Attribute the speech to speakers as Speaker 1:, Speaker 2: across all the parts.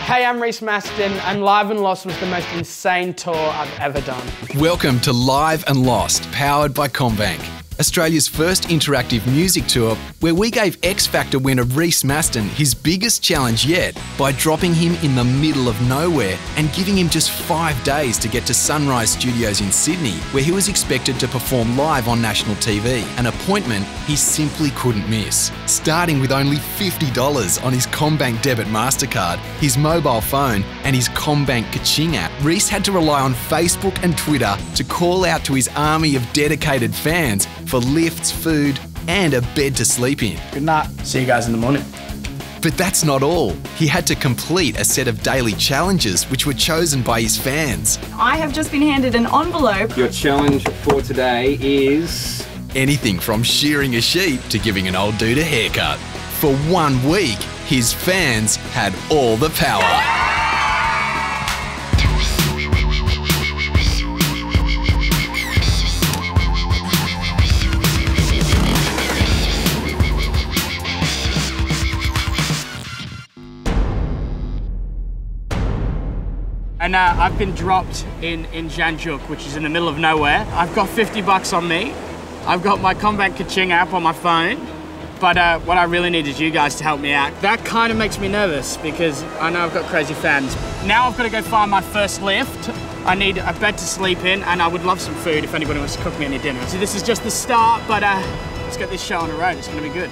Speaker 1: Hey, I'm Reece Mastin, and Live and Lost was the most insane tour I've ever done.
Speaker 2: Welcome to Live and Lost, powered by CommBank, Australia's first interactive music tour where we gave X Factor winner Reece Mastin his biggest challenge yet by dropping him in the middle of nowhere and giving him just 5 days to get to Sunrise Studios in Sydney, where he was expected to perform live on national TV, an appointment he simply couldn't miss. Starting with only $50 on his CommBank debit MasterCard, his mobile phone and his CommBank Kaching app, Reece had to rely on Facebook and Twitter to call out to his army of dedicated fans for lifts, food and a bed to sleep in.
Speaker 1: Good night. See you guys in the morning.
Speaker 2: But that's not all. He had to complete a set of daily challenges which were chosen by his fans.
Speaker 3: I have just been handed an envelope.
Speaker 4: Your challenge for today is...
Speaker 2: anything from shearing a sheep to giving an old dude a haircut. For 1 week, his fans had all the power.
Speaker 1: And I've been dropped in Janjuk, which is in the middle of nowhere. I've got 50 bucks on me. I've got my CommBank Kaching app on my phone. But what I really need is you guys to help me out. That kind of makes me nervous because I know I've got crazy fans. Now I've got to go find my first lift. I need a bed to sleep in, and I would love some food if anybody wants to cook me any dinner. So this is just the start, but let's get this show on the road. It's going to be good.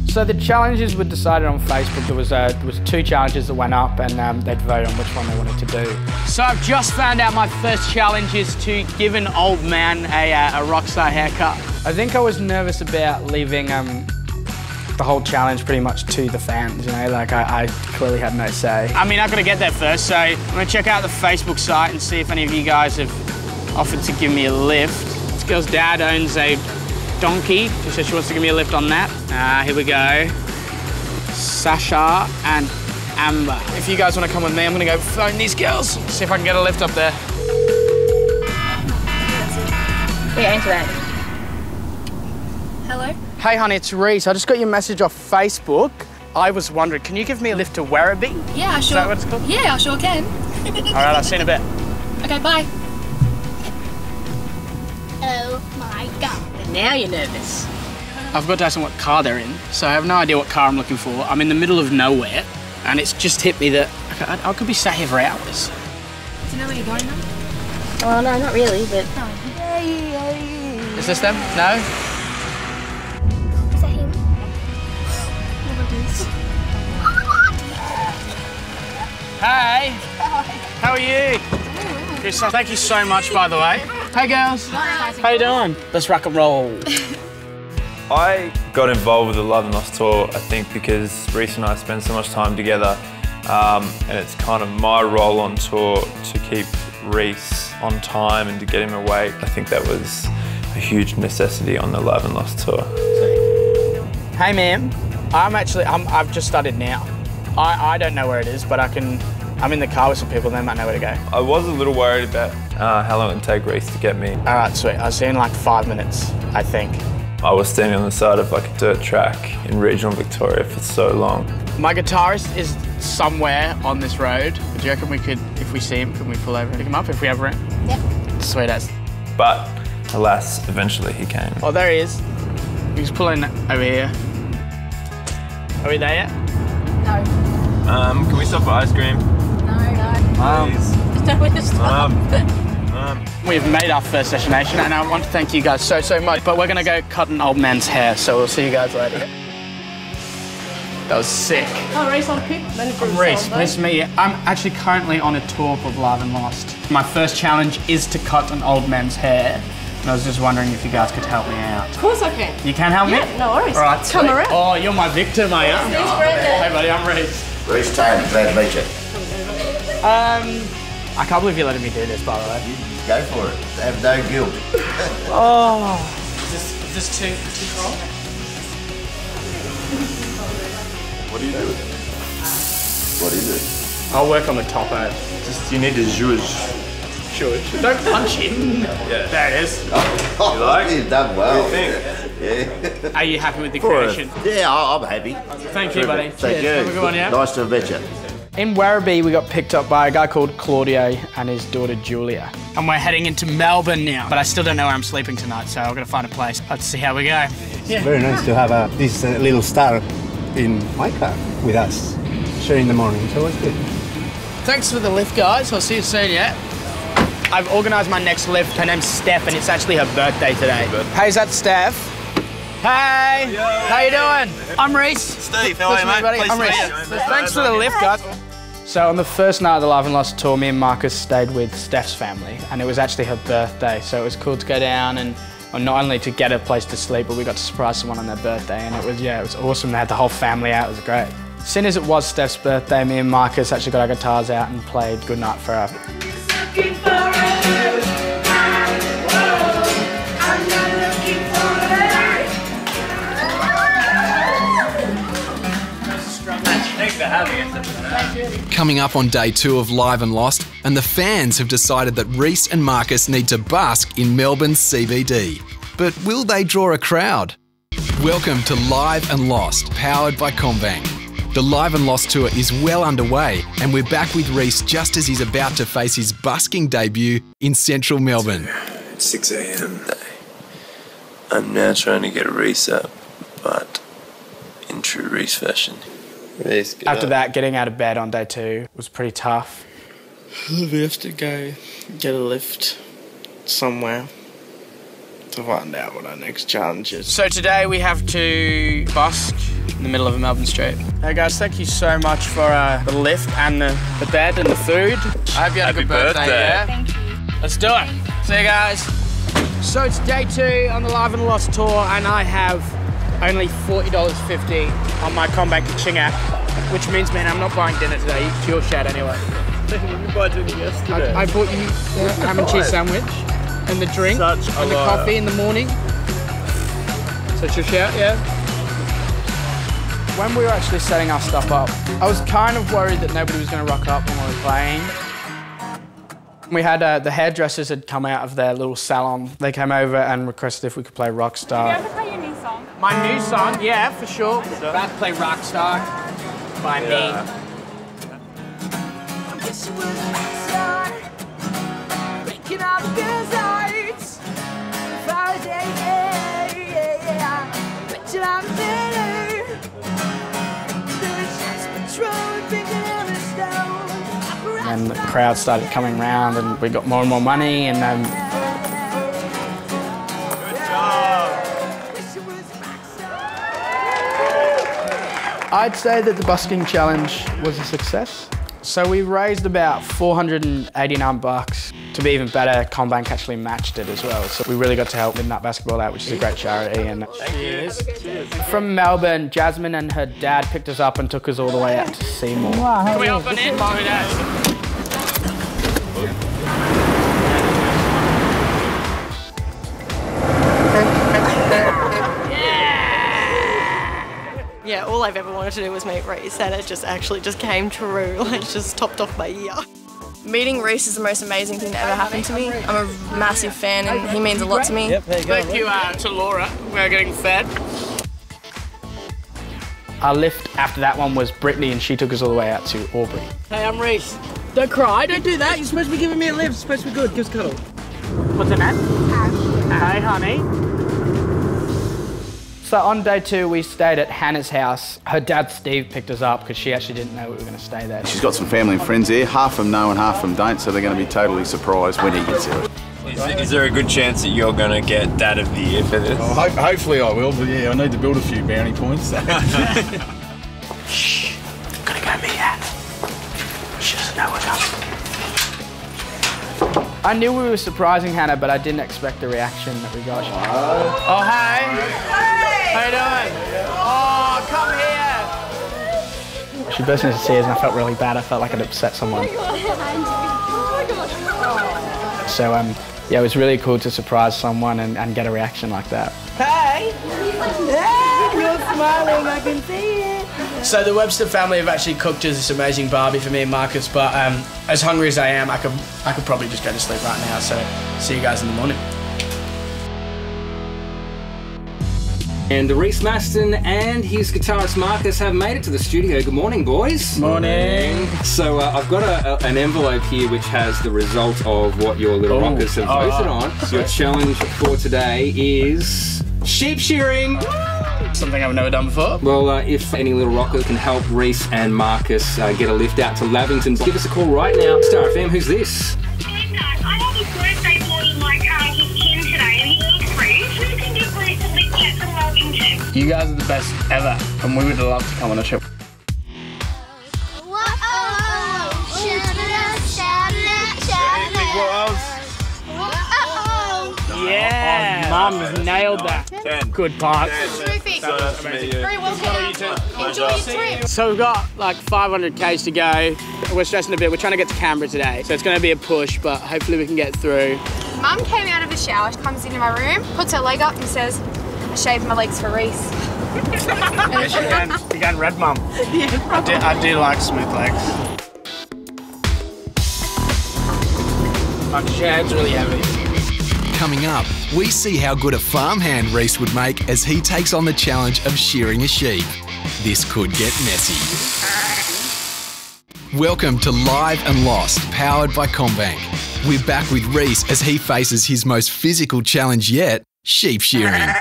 Speaker 1: So the challenges were decided on Facebook. There was 2 challenges that went up, and they'd vote on which one they wanted to do. So I've just found out my first challenge is to give an old man a rockstar haircut. I think I was nervous about leaving the whole challenge pretty much to the fans, you know, like I clearly had no say. I mean, I've got to get there first, so I'm gonna check out the Facebook site and see if any of you guys have offered to give me a lift. This girl's dad owns a donkey. She said she wants to give me a lift on that. Here we go. Sasha and Amber. If you guys want to come with me, I'm going to go phone these girls, see if I can get a lift up there.
Speaker 3: Yeah, answer that. Hello?
Speaker 1: Hey, honey, it's Reece. I just got your message off Facebook. I was wondering, can you give me a lift to Werribee?
Speaker 3: Yeah, sure.
Speaker 1: Is that what it's called?
Speaker 3: Yeah, I sure can.
Speaker 1: All right, I'll see you in a bit.
Speaker 3: Okay, bye.
Speaker 5: Oh my God.
Speaker 3: Now you're nervous.
Speaker 1: I've got to ask them what car they're in, so I have no idea what car I'm looking for. I'm in the middle of nowhere, and it's just hit me that I could be sat here for hours.
Speaker 3: Do you know where you're going now?
Speaker 5: Oh, no, not really, but...
Speaker 1: Is this them? No?
Speaker 5: Is that him?
Speaker 1: Hey! How are you? Good. Thank you so much, by the way. Hey, girls. How you doing? Let's rock and roll.
Speaker 6: I got involved with the Live and Lost tour, I think, because Reece and I spend so much time together, and it's kind of my role on tour to keep Reece on time and to get him away. I think that was a huge necessity on the Live and Lost tour.
Speaker 1: Hey, ma'am. I've just started now. I don't know where it is, but I'm in the car with some people, they might know where to go.
Speaker 6: I was a little worried about how long it would take Reece to get me.
Speaker 1: All right, sweet. I'll see you in like 5 minutes, I think.
Speaker 6: I was standing on the side of like a dirt track in regional Victoria for so long.
Speaker 1: My guitarist is somewhere on this road. Do you reckon we could, if we see him, can we pull over and pick him up if we have room?
Speaker 5: Yep.
Speaker 1: Sweet as.
Speaker 6: But alas, eventually he came.
Speaker 1: Oh, there he is. He's pulling over here. Are we there yet?
Speaker 5: No.
Speaker 6: Can we stop for ice cream?
Speaker 5: No.
Speaker 6: Please.
Speaker 5: No, we're just
Speaker 1: We've made our first destination, and I want to thank you guys so much, but we're going to go cut an old man's hair, so we'll see you guys later. That was sick.
Speaker 3: Oh, Reece, I'm Pip.
Speaker 1: I'm Reece, nice to meet you. I'm actually currently on a tour called Live and Lost. My first challenge is to cut an old man's hair, and I was just wondering if you guys could help me out.
Speaker 3: Of course I can.
Speaker 1: You can help me?
Speaker 3: Yeah, no worries.
Speaker 1: All right,
Speaker 3: come
Speaker 1: sweet.
Speaker 3: around.
Speaker 1: Oh, you're my victim, are you? Hey, buddy, I'm Reece.
Speaker 7: Reece Taylor, glad to meet you.
Speaker 1: I can't believe you're letting me do this, by the way.
Speaker 7: Go for it. Have no guilt.
Speaker 1: Oh. Is this too cold?
Speaker 7: What do you do? What is it?
Speaker 1: I'll work on the topo.
Speaker 6: Just, you need to zhuzh.
Speaker 1: Sure. Don't punch him.
Speaker 6: Yeah.
Speaker 1: There it is.
Speaker 7: Oh,
Speaker 6: You like?
Speaker 7: You've done well.
Speaker 6: What do you think?
Speaker 7: Yeah.
Speaker 1: Are you happy with the
Speaker 8: For
Speaker 1: creation?
Speaker 8: Yeah, I'm happy.
Speaker 1: Thank you, buddy.
Speaker 8: Thank
Speaker 1: Cheers.
Speaker 8: you.
Speaker 1: Have a good one, yeah?
Speaker 8: Nice to have met you.
Speaker 1: In Werribee, we got picked up by a guy called Claudio and his daughter Julia. And we're heading into Melbourne now, but I still don't know where I'm sleeping tonight, so I've got to find a place. Let's see how we go.
Speaker 9: It's very nice to have this little star in my car with us, sharing the morning, so it's good.
Speaker 1: Thanks for the lift, guys. I'll see you soon, yeah? I've organised my next lift. Her name's Steph, and it's actually her birthday today. Hey, is that Steph? Hey! How you doing? I'm Reece.
Speaker 10: Steve, how are you, mate?
Speaker 1: Buddy. I'm Reece. Thanks for the lift, guys. So on the first night of the Live and Lost tour, me and Marcus stayed with Steph's family, and it was actually her birthday, so it was cool to go down and not only to get a place to sleep, but we got to surprise someone on their birthday, and it was awesome. They had the whole family out. It was great. Seeing as it was Steph's birthday, me and Marcus actually got our guitars out and played Goodnight for her.
Speaker 2: Coming up on day 2 of Live and Lost, and the fans have decided that Reece and Marcus need to busk in Melbourne's CBD. But will they draw a crowd? Welcome to Live and Lost, powered by CommBank. The Live and Lost tour is well underway, and we're back with Reece just as he's about to face his busking debut in central Melbourne.
Speaker 11: It's 6 a.m. I'm now trying to get Reece up, but in true Reece fashion. Reece,
Speaker 1: After that, getting out of bed on day 2 was pretty tough.
Speaker 10: We have to go get a lift somewhere to find out what our next challenge is.
Speaker 1: So today we have to busk in the middle of a Melbourne street. Hey guys, thank you so much for the lift and the bed and the food. I hope you had a good birthday. Yeah?
Speaker 3: Thank you.
Speaker 1: Let's do it. See you guys. So it's day 2 on the Live and Lost tour, and I have only $40.50 on my CommBank Ching app, which means, man, I'm not buying dinner today. It's your shed anyway.
Speaker 10: You bought dinner yesterday.
Speaker 1: I bought you a ham and cheese sandwich and the drink and the coffee in the morning. So it's your shout, yeah? When we were actually setting our stuff up, I was kind of worried that nobody was going to rock up when we were playing. We had the hairdressers had come out of their little salon. They came over and requested if we could play Rockstar.
Speaker 3: Can you ever play your new song?
Speaker 1: My new song, yeah, for sure. About to play Rockstar by me. And the crowd started coming round, and we got more and more money, and I'd say that the busking challenge was a success. So we raised about $489. To be even better, CommBank actually matched it as well. So we really got to help Midnight Basketball out, which is a great charity. And cheers. From Melbourne, Jasmine and her dad picked us up and took us all the way out to Seymour. Wow, can we hop on in, Mom and Dad?
Speaker 5: Yeah, all I've ever wanted to do was meet Reece, and it just came true. Like, just topped off my year. Meeting Reece is the most amazing thing that ever happened to me. I'm a massive fan, and he means a lot to me.
Speaker 1: Thank you to Laura. We're getting fed. Our lift after that one was Brittany, and she took us all the way out to Albury. Hey, I'm Reece. Don't cry, don't do that. You're supposed to be giving me a lift. It's supposed to be good. Give us a cuddle. What's her name? Hey, honey. So on day 2, we stayed at Hannah's house. Her dad, Steve, picked us up because she actually didn't know we were going to stay there.
Speaker 7: She's got some family and friends there. Half of them know and half of them don't, so they're going to be totally surprised when he gets there.
Speaker 6: Is there a good chance that you're going to get Dad of the Year for this?
Speaker 9: Oh, hopefully I will, but yeah, I need to build a few bounty points.
Speaker 1: Shh, I'm gonna go meet her. She doesn't know we're coming. I knew we were surprising Hannah, but I didn't expect the reaction that we got. Oh, hey. Hey. How you doing? Oh, come here. She burst into tears and I felt really bad. I felt like I'd upset someone. So, yeah, it was really cool to surprise someone and get a reaction like that. Hey! Yeah, you're smiling, I can see it. So the Webster family have actually cooked us this amazing barbie for me and Marcus, but as hungry as I am, I could probably just go to sleep right now, so see you guys in the morning.
Speaker 4: And Reece Mastin and his guitarist Marcus have made it to the studio. Good morning, boys.
Speaker 1: Morning.
Speaker 4: So I've got an envelope here which has the result of what your little rockers have voted on. Your challenge for today is sheep shearing.
Speaker 1: Something I've never done before.
Speaker 4: Well, if any little rocker can help Reece and Marcus get a lift out to Lavington, give us a call right now. Star FM, who's this?
Speaker 8: I have a birthday boy in my car. He's 10 today and he needs Reece. Who can get Reece a lift out to Lavington?
Speaker 1: You guys are the best ever, and we would love to come on a trip. Yeah! Mum nailed that.
Speaker 8: 10.
Speaker 1: Good part.
Speaker 8: Terrific. Very well done. Enjoy your trip.
Speaker 1: So we've got like 500 k's to go. We're stressing a bit. We're trying to get to Canberra today, so it's going to be a push, but hopefully we can get through.
Speaker 12: Mum came out of the shower, she comes into my room, puts her leg up and says, I shaved my legs for Reece.
Speaker 1: You're going red, Mum. Yeah. I do like smooth legs. My shad's really heavy.
Speaker 2: Coming up, we see how good a farmhand Reece would make as he takes on the challenge of shearing a sheep. This could get messy. Welcome to Live and Lost, powered by CommBank. We're back with Reece as he faces his most physical challenge yet, sheep shearing.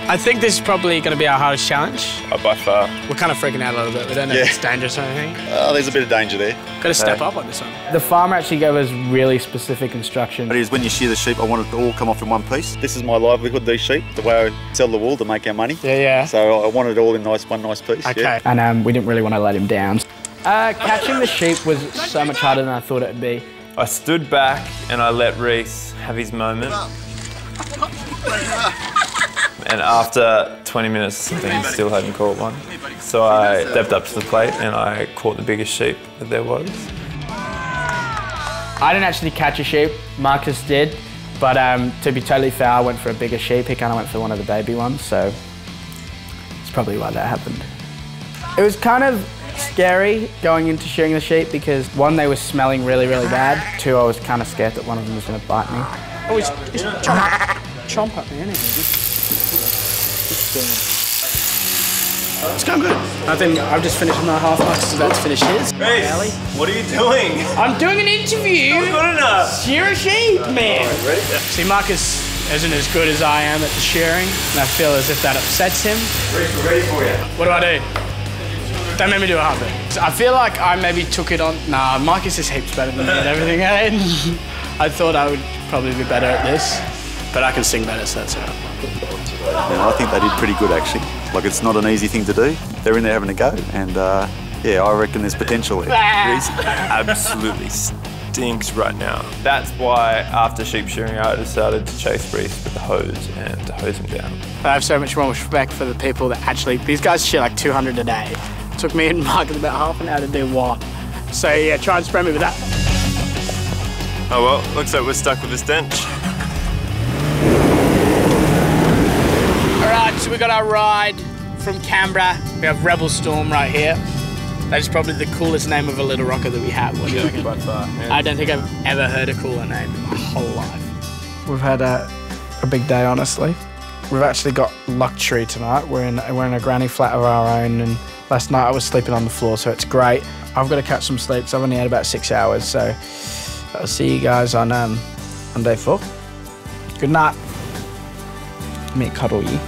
Speaker 1: I think this is probably going to be our hardest challenge.
Speaker 7: By far.
Speaker 1: We're kind of freaking out a little bit. We don't know if it's dangerous or anything.
Speaker 7: There's a bit of danger there.
Speaker 1: Got to step up on this one.
Speaker 13: The farmer actually gave us really specific instructions.
Speaker 7: It is when you shear the sheep, I want it to all come off in one piece. This is my livelihood, these sheep, the way I sell the wool to make our money.
Speaker 1: Yeah.
Speaker 7: So I want it all in one nice piece.
Speaker 1: Okay.
Speaker 7: Yeah.
Speaker 13: And we didn't really want to let him down. Catching the sheep was so much harder than I thought it would be.
Speaker 6: I stood back and I let Reece have his moment. And after 20 minutes, I think he still hadn't caught one. So I stepped up to the plate and I caught the biggest sheep that there was.
Speaker 13: I didn't actually catch a sheep, Marcus did, but to be totally fair, I went for a bigger sheep. He kind of went for one of the baby ones, so it's probably why that happened. It was kind of scary going into shearing the sheep because one, they were smelling really, really bad. Two, I was kind of scared that one of them was going to bite me.
Speaker 1: Oh, he's chomp at me, isn't he? It's going good. I think I've just finished my half. Marcus is about to finish his.
Speaker 11: Reece, what are you doing?
Speaker 1: I'm doing an interview.
Speaker 11: Not good enough.
Speaker 1: Shear a sheep, man. Ready? See, Marcus isn't as good as I am at the shearing, and I feel as if that upsets him.
Speaker 11: Reece, we're ready for you.
Speaker 1: What do I do? Don't make me do a half bit. I feel like I maybe took it on. Nah, Marcus is heaps better than me at everything. I thought I would probably be better at this, but I can sing better, so that's all right.
Speaker 7: Yeah, I think they did pretty good actually. Like it's not an easy thing to do. They're in there having a go, and yeah, I reckon there's potential there.
Speaker 11: Reece absolutely stinks right now.
Speaker 6: That's why after sheep shearing I decided to chase Reece with the hose and to hose him down.
Speaker 1: I have so much more respect for the people that actually, these guys shear like 200 a day. It took me and Marcus about half an hour to do one. So yeah, try and spray me with that.
Speaker 11: Oh well, looks like we're stuck with this stench.
Speaker 1: Alright, so we got our ride from Canberra. We have Rebel Storm right here. That is probably the coolest name of a little rocker that we have. What do you reckon?
Speaker 6: By far, yeah.
Speaker 1: I don't think I've ever heard a cooler name in my whole life.
Speaker 10: We've had a big day, honestly. We've actually got luxury tonight. We're in a granny flat of our own, and last night I was sleeping on the floor, so it's great. I've got to catch some sleep, so I've only had about 6 hours, so I'll see you guys on day 4. Good night. Let me cuddle you.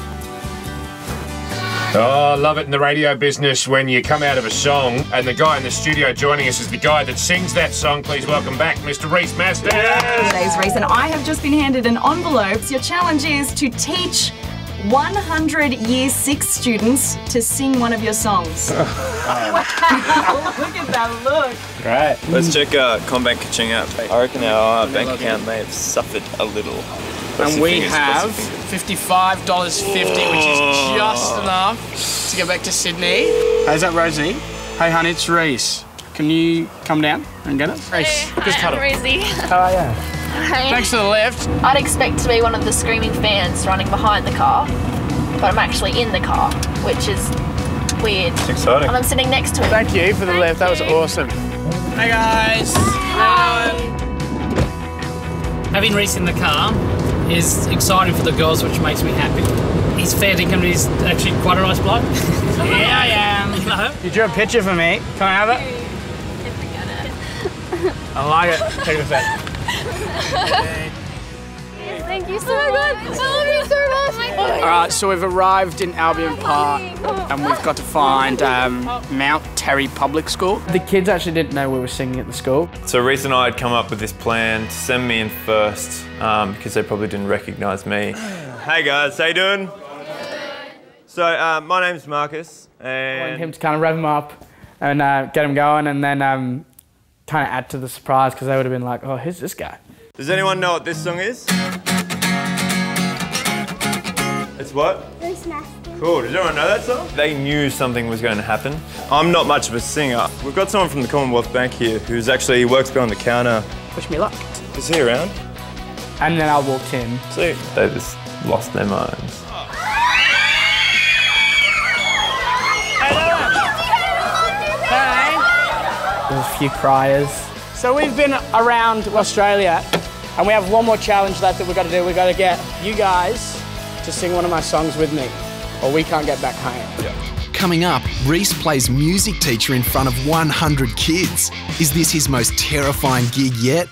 Speaker 14: Oh, love it in the radio business when you come out of a song and the guy in the studio joining us is the guy that sings that song. Please welcome back Mr. Reece Mastin.
Speaker 15: Today's Reece and I have just been handed an envelope. Your challenge is to teach 100 Year 6 students to sing one of your songs. Wow, look at that look.
Speaker 6: Right.
Speaker 11: Let's check CommBank Kaching app. I reckon our bank account may have suffered a little.
Speaker 1: And we have $55.50, which is just enough to get back to Sydney. How's that, Rosie? Hey, honey, it's Reece. Can you come down and get it? Reece, just cuddle.
Speaker 5: Rosie.
Speaker 1: How are you? Thanks for the lift.
Speaker 5: I'd expect to be one of the screaming fans running behind the car, but I'm actually in the car, which is weird.
Speaker 6: It's exciting.
Speaker 5: And I'm sitting next to him.
Speaker 1: Thank you for the lift. That was awesome. Hey guys.
Speaker 16: Having Reece in the car, is exciting for the girls, which makes me happy. He's fair dinkum, he's actually quite a nice bloke.
Speaker 1: Yeah, I am. You drew a picture for me. Can I have it? I like it. Take a sec.
Speaker 12: Thank you so much. I love you so much.
Speaker 1: All right, so we've arrived in Albion Park and we've got to find Mount Terry Public School. The kids actually didn't know we were singing at the school.
Speaker 6: So Reece and I had come up with this plan to send me in first because they probably didn't recognise me. Hey guys, how you doing? So my name's Marcus
Speaker 1: I
Speaker 6: and...
Speaker 1: wanted him to kind of rev him up and get him going and then kind of add to the surprise because they would have been like, oh, who's this guy?
Speaker 6: Does anyone know what this song is? It's what?
Speaker 8: Reece Mastin.
Speaker 6: Cool, does everyone know that song? They knew something was going to happen. I'm not much of a singer. We've got someone from the Commonwealth Bank here who's actually works behind the counter.
Speaker 1: Wish me luck.
Speaker 6: Is he around?
Speaker 1: And then I walked in.
Speaker 6: See, they just lost their minds.
Speaker 1: There's a few criers. So we've been around Australia and we have one more challenge left that we've got to do. We've got to get you guys to sing one of my songs with me or we can't get back home.
Speaker 6: Yeah.
Speaker 2: Coming up, Reece plays music teacher in front of 100 kids. Is this his most terrifying gig yet?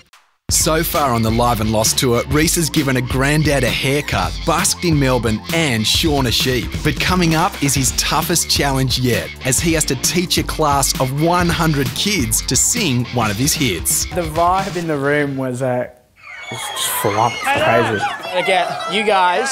Speaker 2: So far on the Live and Lost tour, Reece has given a granddad a haircut, busked in Melbourne and shorn a sheep. But coming up is his toughest challenge yet, as he has to teach a class of 100 kids to sing one of his hits.
Speaker 1: The vibe in the room was just full on, crazy. I get you guys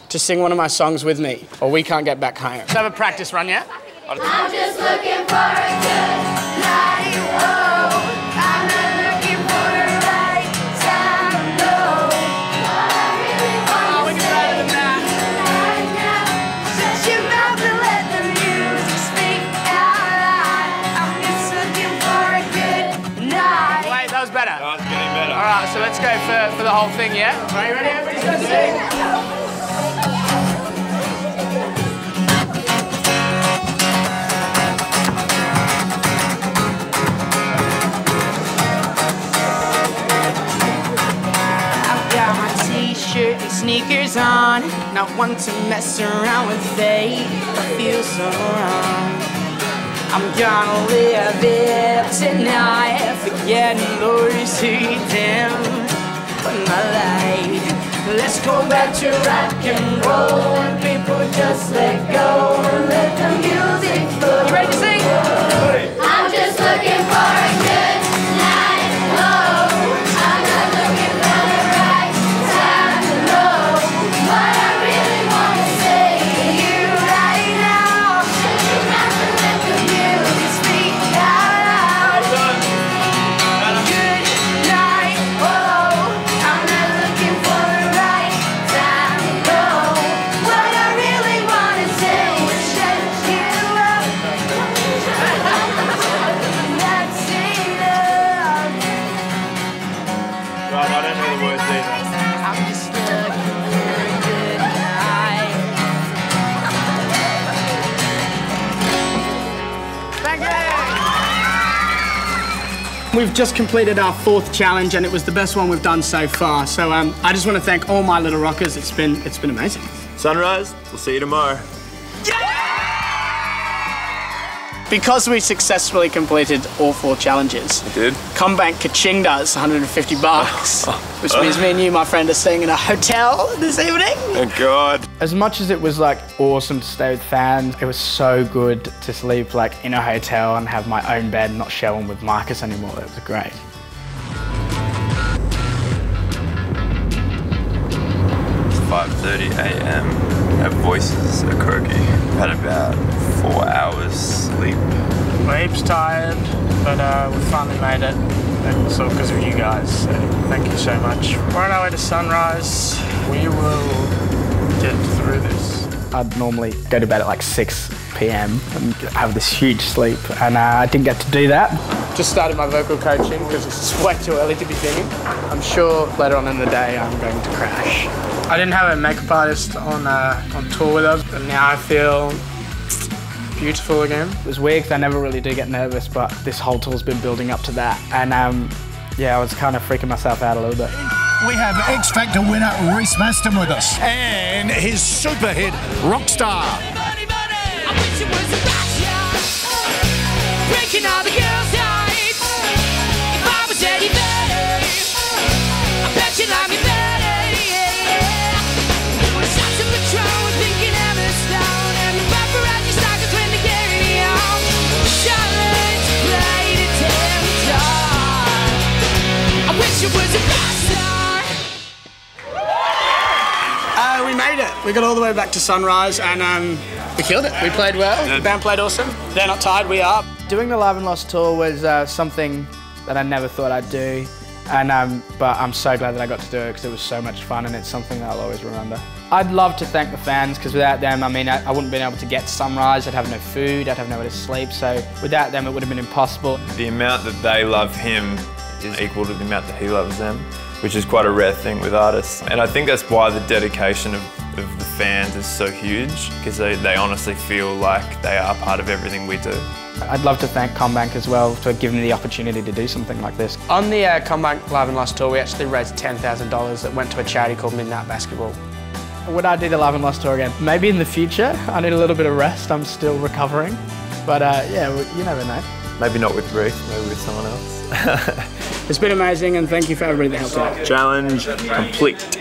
Speaker 1: to sing one of my songs with me, or we can't get back home. Let's have a practice run, yeah?
Speaker 8: I'm just looking for a good night. Oh, I'm not looking for the right time. No, what I really want to say right now. Shut your mouth and let the music speak out loud. I'm just looking for a good night.
Speaker 1: Wait, that was better.
Speaker 6: Oh, it's getting better.
Speaker 1: All right, so let's go for the whole thing, yeah? Are you ready? Everybody's gonna sing. And sneakers on, not one to mess around with fate. I feel so wrong. I'm gonna live it tonight, forgetting those who dim my light. Let's go back to rock and roll, and people just let go and let the music flow. You ready to sing?
Speaker 8: I'm just looking for a good night. Oh, I'm not looking for the right time to know what I really want to say to you right now. Shut your mouth and let the music speak out loud. Good night. Oh, I'm not looking for the right time to know what I really want to say to shut you up. That's enough.
Speaker 6: Right, I don't know the words either.
Speaker 8: I'm just looking for a good night.
Speaker 1: Thank you! We've just completed our 4th challenge and it was the best one we've done so far. So I just want to thank all my little rockers. It's been amazing.
Speaker 6: Sunrise, we'll see you tomorrow.
Speaker 1: Because we successfully completed all 4 challenges,
Speaker 6: You did?
Speaker 1: Combank ka-chinged us $150, which means me and you, my friend, are staying in a hotel this evening.
Speaker 6: Oh God.
Speaker 1: As much as it was like awesome to stay with fans, it was so good to sleep like in a hotel and have my own bed and not share one with Marcus anymore. It was great.
Speaker 11: It's 5:30 a.m. Our voices are croaky. Had about 4 hours sleep.
Speaker 1: We're heaps tired, but we finally made it. And it's all because of you guys, so thank you so much. We're on our way to Sunrise. We will get through this. I'd normally go to bed at like 6 p.m. and have this huge sleep, and I didn't get to do that. Just started my vocal coaching because it's way too early to be singing. I'm sure later on in the day I'm going to crash. I didn't have a makeup artist on tour with us, but now I feel beautiful again. It was weird because I never really do get nervous, but this whole tour's been building up to that. And yeah, I was kind of freaking myself out a little bit.
Speaker 17: we have X Factor winner Reece Mastin with us and his super hit Rockstar.
Speaker 8: Breaking all the girls' hearts. If I was Eddie Vedder, I bet you like me better, yeah. Shots of Patron with pink and Hammerstone, and the paparazzi stalkers when they carry me on. Charlotte played a temptar. I wish it was a rock star.
Speaker 10: We made it. We got all the way back to Sunrise and we killed it. We played well. The band played awesome. They're not tired, we are. Doing the Live and Lost tour was something that I never thought I'd do, and but I'm so glad that I got to do it because it was so much fun and it's something that I'll always remember. I'd love to thank the fans because without them, I mean, I wouldn't have been able to get to Sunrise. I'd have no food, I'd have nowhere to sleep, so without them it would have been impossible.
Speaker 6: The amount that they love him is equal to the amount that he loves them, which is quite a rare thing with artists. And I think that's why the dedication of the fans is so huge, because they honestly feel like they are part of everything we do.
Speaker 10: I'd love to thank CommBank as well for giving me the opportunity to do something like this.
Speaker 13: On the CommBank Live and Lost tour, we actually raised $10,000 that went to a charity called Midnight Basketball.
Speaker 10: Would I do the Live and Lost tour again? Maybe in the future. I need a little bit of rest. I'm still recovering. But yeah, you never know.
Speaker 6: Maybe not with Reece, maybe with someone else.
Speaker 10: It's been amazing and thank you for everybody that helped out.
Speaker 6: Challenge complete.